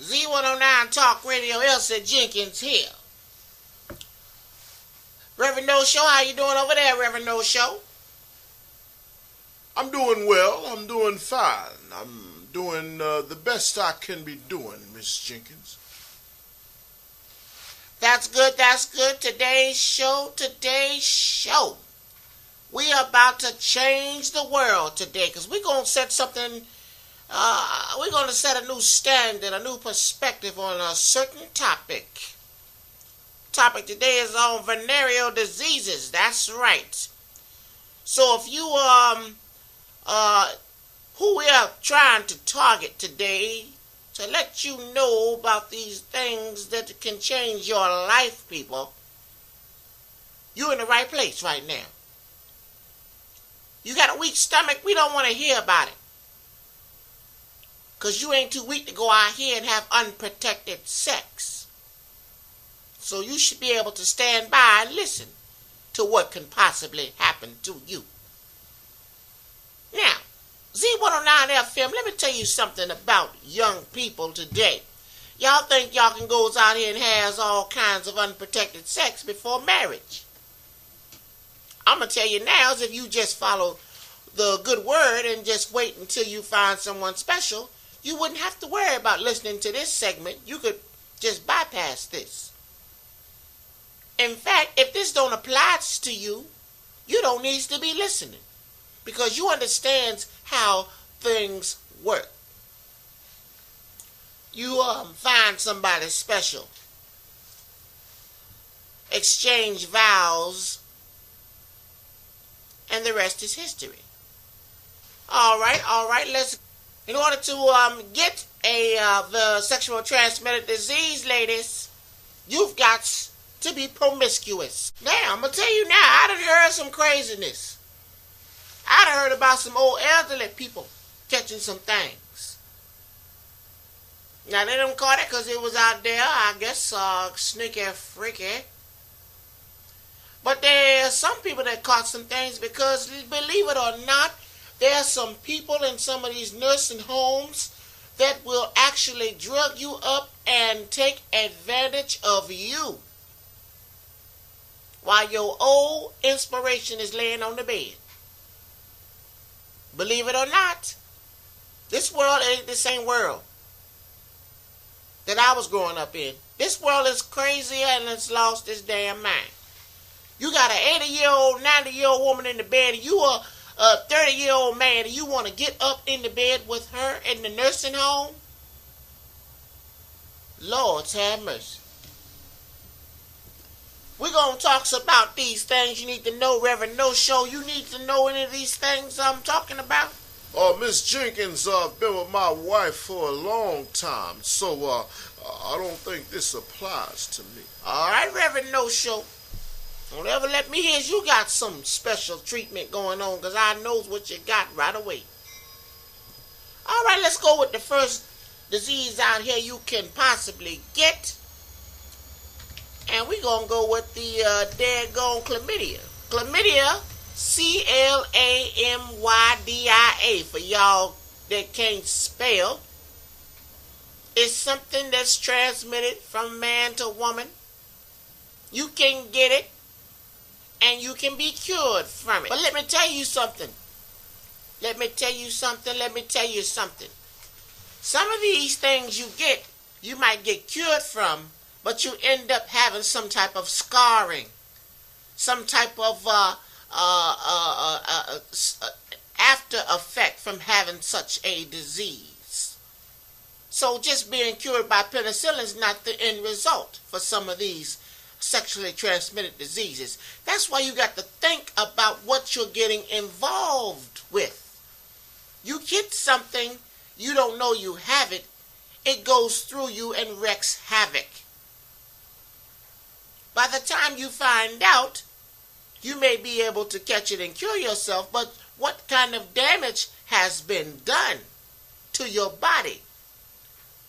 Z109 Talk Radio, Elsie Jenkins here. Reverend No Show, how you doing over there, Reverend No Show? I'm doing well. I'm doing fine. I'm doing the best I can be doing, Miss Jenkins. That's good, that's good. Today's show. We are about to change the world today because we're going to set something, we're going to set a new standard, a new perspective on a certain topic. Topic today is on venereal diseases. That's right. So if you, who we are trying to target today to let you know about these things that can change your life, people, you're in the right place right now. You got a weak stomach, we don't want to hear about it. Because you ain't too weak to go out here and have unprotected sex. So you should be able to stand by and listen to what can possibly happen to you. Now, Z109FM, let me tell you something about young people today. Y'all think y'all can go out here and have all kinds of unprotected sex before marriage. I'm going to tell you now is if you just follow the good word and just wait until you find someone special, you wouldn't have to worry about listening to this segment. You could just bypass this. In fact, if this don't apply to you, you don't need to be listening because you understand how things work. You find somebody special, exchange vows, and the rest is history. All right. Let's. In order to get the sexual transmitted disease, ladies, you've got to be promiscuous. Now, I'm gonna tell you now. I done heard some craziness. I done heard about some old elderly people catching some things. Now they didn't caught it because it was out there. I guess sneaky, freaky. But there are some people that caught some things because, believe it or not, there are some people in some of these nursing homes that will actually drug you up and take advantage of you while your old inspiration is laying on the bed. Believe it or not, this world ain't the same world that I was growing up in. This world is crazy and it's lost its damn mind. You got an 80-year-old, 90-year-old woman in the bed, and you are a 30-year-old man, and you want to get up in the bed with her in the nursing home? Lord have mercy. We're going to talk about these things you need to know, Reverend No Show. You need to know any of these things I'm talking about? Miss Jenkins, I've been with my wife for a long time, so I don't think this applies to me. All right, Reverend No Show. Don't ever let me hear you got some special treatment going on, because I knows what you got right away. All right, let's go with the first disease out here you can possibly get. And we're going to go with the daggone chlamydia. Chlamydia, C-L-A-M-Y-D-I-A, for y'all that can't spell. It's something that's transmitted from man to woman. You can get it, and you can be cured from it. But let me tell you something. Some of these things you might get cured from, but you end up having some type of scarring, some type of after effect from having such a disease. So just being cured by penicillin is not the end result for some of these sexually transmitted diseases. That's why you got to think about what you're getting involved with. You get something, you don't know you have it, it goes through you and wreaks havoc. By the time you find out, you may be able to catch it and cure yourself, but what kind of damage has been done to your body?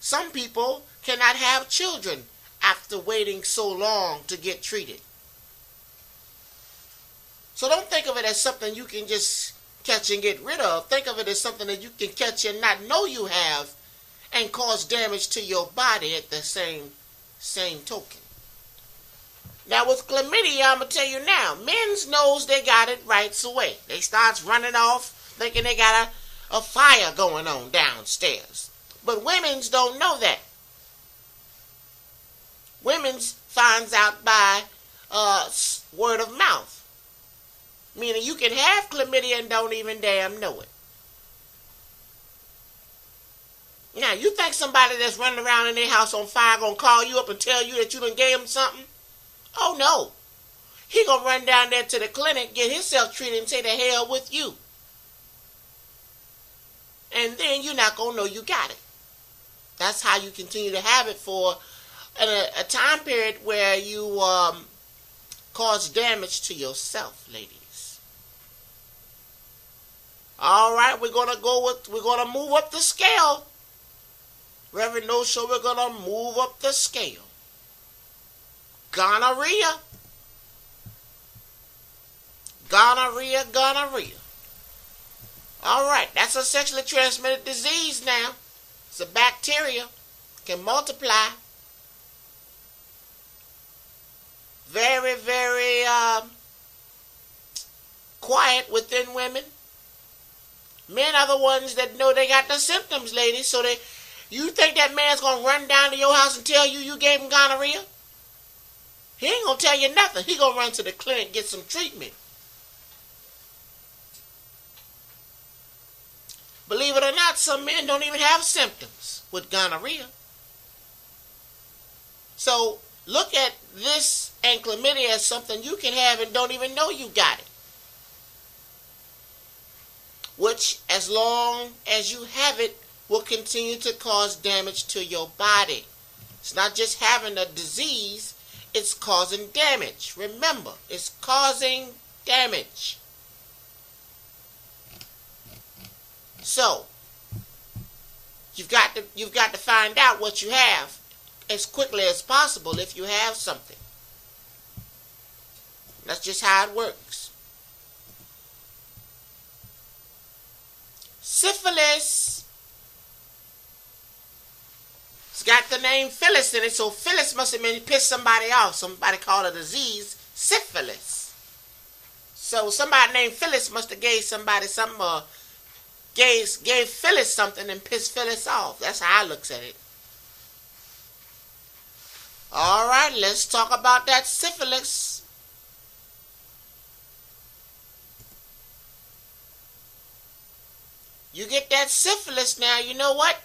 Some people cannot have children after waiting so long to get treated. So don't think of it as something you can just catch and get rid of. Think of it as something that you can catch and not know you have and cause damage to your body at the same token. Now with chlamydia, I'm going to tell you now, men's knows they got it right away. They starts running off thinking they got a fire going on downstairs. But women's don't know that. Women's finds out by word of mouth. Meaning you can have chlamydia and don't even damn know it. Now, you think somebody that's running around in their house on fire gonna call you up and tell you that you done gave him something? Oh no. He gonna run down there to the clinic, get himself treated, and say the hell with you. And then you're not gonna know you got it. That's how you continue to have it for a time period where you cause damage to yourself, ladies. All right, we're gonna move up the scale. Reverend No Show, we're gonna move up the scale. Gonorrhea. Gonorrhea, gonorrhea. All right, that's a sexually transmitted disease now. It's a bacteria. Can multiply. Very, very quiet within women. Men are the ones that know they got the symptoms, ladies. So you think that man's going to run down to your house and tell you gave him gonorrhea? He ain't going to tell you nothing. He going to run to the clinic and get some treatment. Believe it or not, some men don't even have symptoms with gonorrhea. So look at this and chlamydia as something you can have and don't even know you got it. Which, as long as you have it, will continue to cause damage to your body. It's not just having a disease, it's causing damage. Remember, it's causing damage. So, you've got to find out what you have as quickly as possible if you have something. That's just how it works. Syphilis. It's got the name Phyllis in it, so Phyllis must have been pissed somebody off. Somebody called a disease syphilis. So somebody named Phyllis must have gave somebody something or gave Phyllis something and pissed Phyllis off. That's how I looks at it. All right, let's talk about that syphilis. You get that syphilis now, you know what?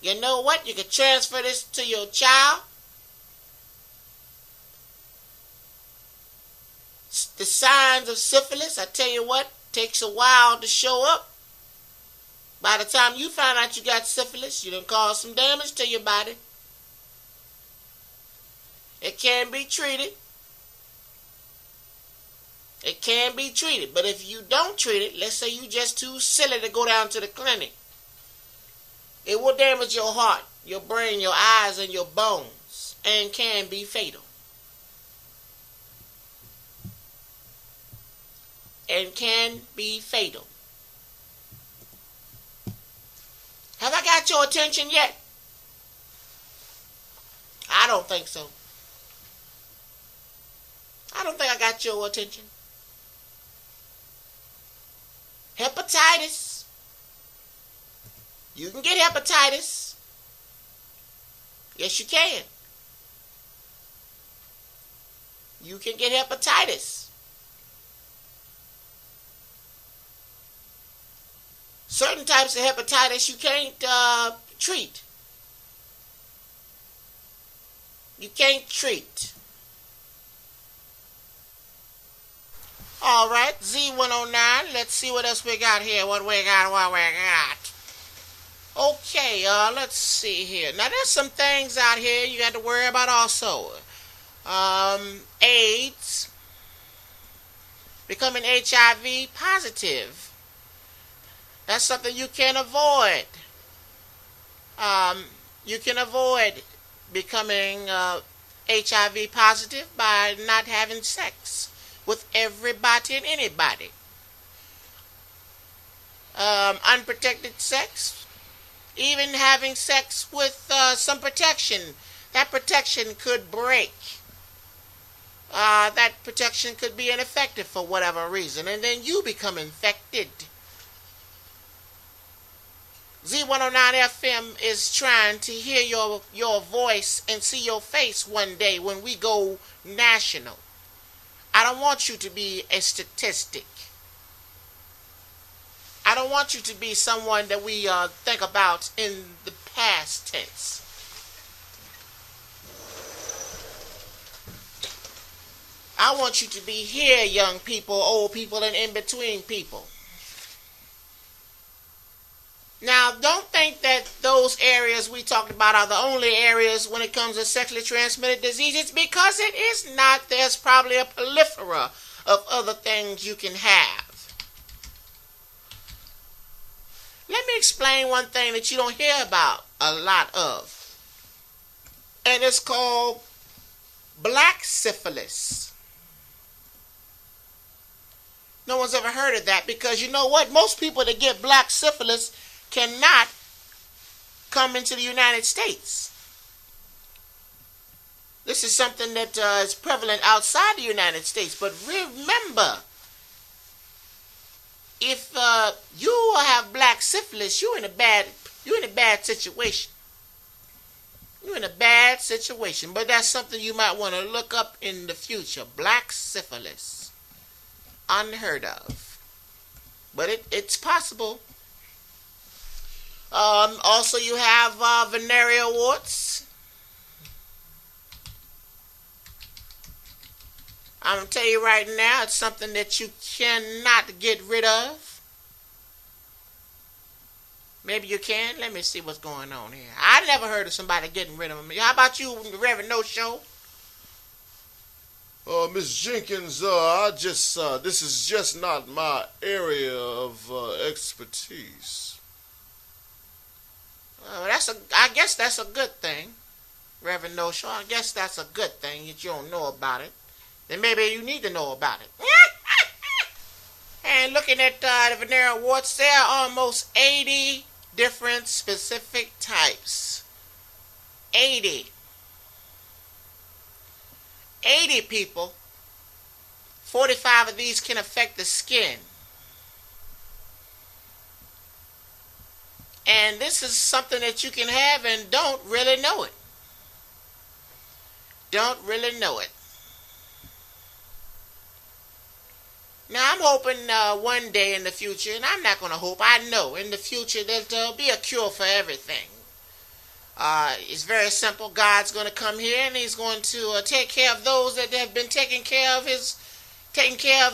You know what? You can transfer this to your child. The signs of syphilis, I tell you what, takes a while to show up. By the time you find out you got syphilis, you done caused some damage to your body. It can be treated. It can be treated. But if you don't treat it, let's say you just too silly to go down to the clinic, it will damage your heart, your brain, your eyes, and your bones, and can be fatal. And can be fatal. Have I got your attention yet? I don't think so. I don't think I got your attention. Hepatitis. You can get hepatitis. Yes, you can. You can get hepatitis. Certain types of hepatitis you can't treat. You can't treat. All right, Z109. Let's see what else we got here. What we got. Okay, let's see here. Now, there's some things out here you got to worry about also. AIDS. Becoming HIV positive. That's something you can avoid. You can avoid becoming HIV positive by not having sex with everybody and anybody. Unprotected sex Even having sex with some protection. That protection could break. That protection could be ineffective for whatever reason, and then you become infected. Z109FM is trying to hear your voice and see your face one day when we go national. I don't want you to be a statistic. I don't want you to be someone that we think about in the past tense. I want you to be here, young people, old people, and in-between people. Now, don't think that those areas we talked about are the only areas when it comes to sexually transmitted diseases, because it is not. There's probably a plethora of other things you can have. Let me explain one thing that you don't hear about a lot of. And it's called black syphilis. No one's ever heard of that, because you know what? Most people that get black syphilis cannot come into the United States. This is something that is prevalent outside the United States. But remember, if you have black syphilis, you're in a bad situation. You're in a bad situation. But that's something you might want to look up in the future. Black syphilis. Unheard of. But it's possible. Also, you have venereal warts. I'm going to tell you right now, it's something that you cannot get rid of. Maybe you can. Let me see what's going on here. I never heard of somebody getting rid of them. How about you, Reverend No Show? Miss Jenkins, this is just not my area of expertise. I guess that's a good thing, Reverend No Show. I guess that's a good thing that you don't know about it. Then maybe you need to know about it. And looking at the venereal warts, there are almost 80 different specific types. 80 people. 45 of these can affect the skin. And this is something that you can have and don't really know it. Don't really know it. Now, I'm hoping one day in the future, and I'm not going to hope, I know in the future that there'll be a cure for everything. It's very simple. God's going to come here and he's going to take care of those that have been taking care of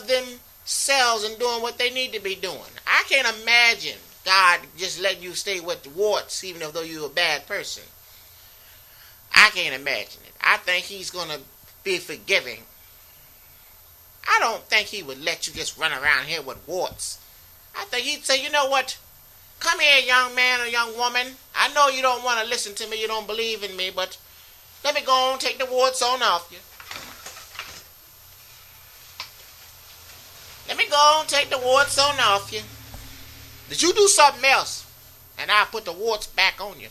themselves and doing what they need to be doing. I can't imagine God just letting you stay with the warts, even though you're a bad person. I can't imagine it. I think he's going to be forgiving. I don't think he would let you just run around here with warts. I think he'd say, you know what? Come here, young man or young woman. I know you don't want to listen to me. You don't believe in me, but let me go on and take the warts on off you. Let me go on and take the warts on off you. Did you do something else? And I'll put the warts back on you.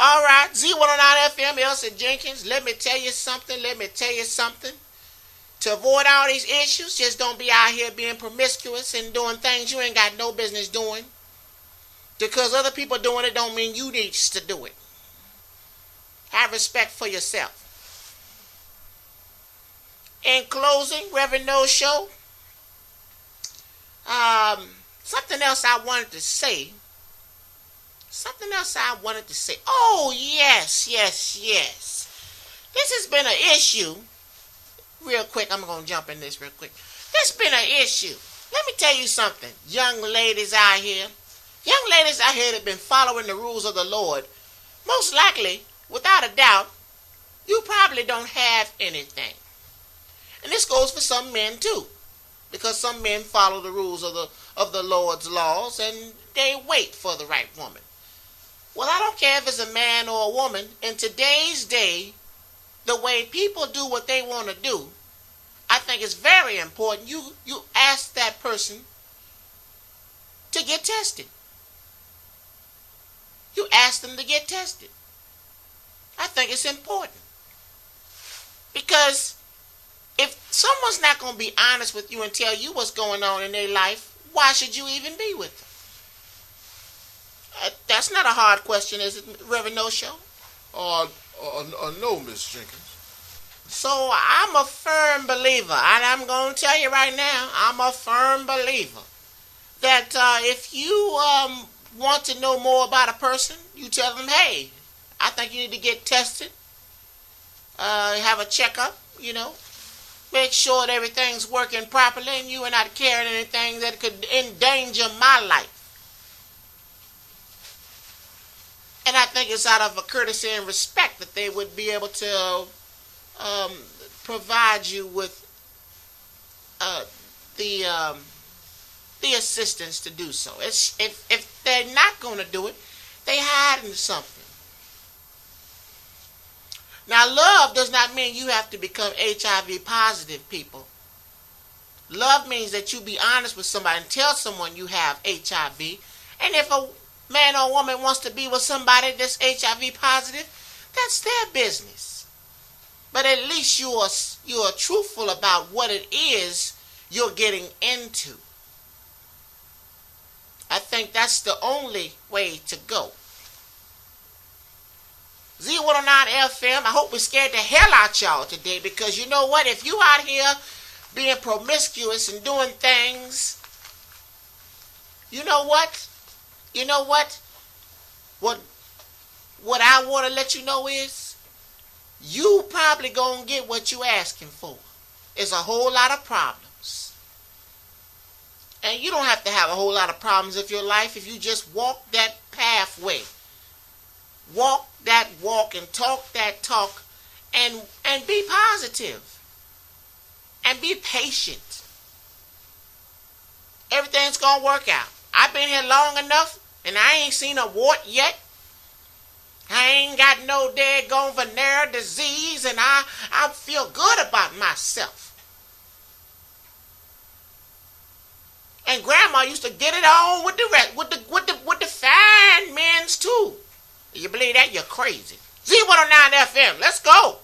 All right, Z109FM, Elsie Jenkins. Let me tell you something. To avoid all these issues, just don't be out here being promiscuous and doing things you ain't got no business doing. Because other people doing it don't mean you need to do it. Have respect for yourself. In closing, Reverend No Show, something else I wanted to say. Oh, yes. This has been an issue. Real quick, I'm going to jump in this real quick. This has been an issue. Let me tell you something. Young ladies out here that have been following the rules of the Lord, most likely, without a doubt, you probably don't have anything. And this goes for some men too. Because some men follow the rules of the Lord's laws and they wait for the right woman. Well, I don't care if it's a man or a woman. In today's day, the way people do what they want to do, I think it's very important. You ask that person to get tested. You ask them to get tested. I think it's important. Because if someone's not going to be honest with you and tell you what's going on in their life, why should you even be with them? That's not a hard question, is it, Reverend No Show? No, Miss Jenkins. So I'm a firm believer, and I'm going to tell you right now, I'm a firm believer that if you want to know more about a person, you tell them, hey, I think you need to get tested, have a checkup, make sure that everything's working properly and you are not carrying anything that could endanger my life. And I think it's out of a courtesy and respect that they would be able to provide you with the assistance to do so. If they're not going to do it, they're hiding something. Now, love does not mean you have to become HIV positive, people. Love means that you be honest with somebody and tell someone you have HIV. And if a man or woman wants to be with somebody that's HIV positive, that's their business. But at least you are truthful about what it is you're getting into. I think that's the only way to go. ZZ109FM, I hope we scared the hell out y'all today, because you know what? If you out here being promiscuous and doing things, you know what? What I want to let you know is, you probably gonna get what you asking for. It's a whole lot of problems. And you don't have to have a whole lot of problems in your life if you just walk that pathway. Walk that walk and talk that talk and be positive. And be patient. Everything's gonna work out. I've been here long enough and I ain't seen a wart yet. I ain't got no daggone venereal disease, and I feel good about myself. And Grandma used to get it on with the rest, with the fine men's too. You believe that? You're crazy. Z109FM. Let's go.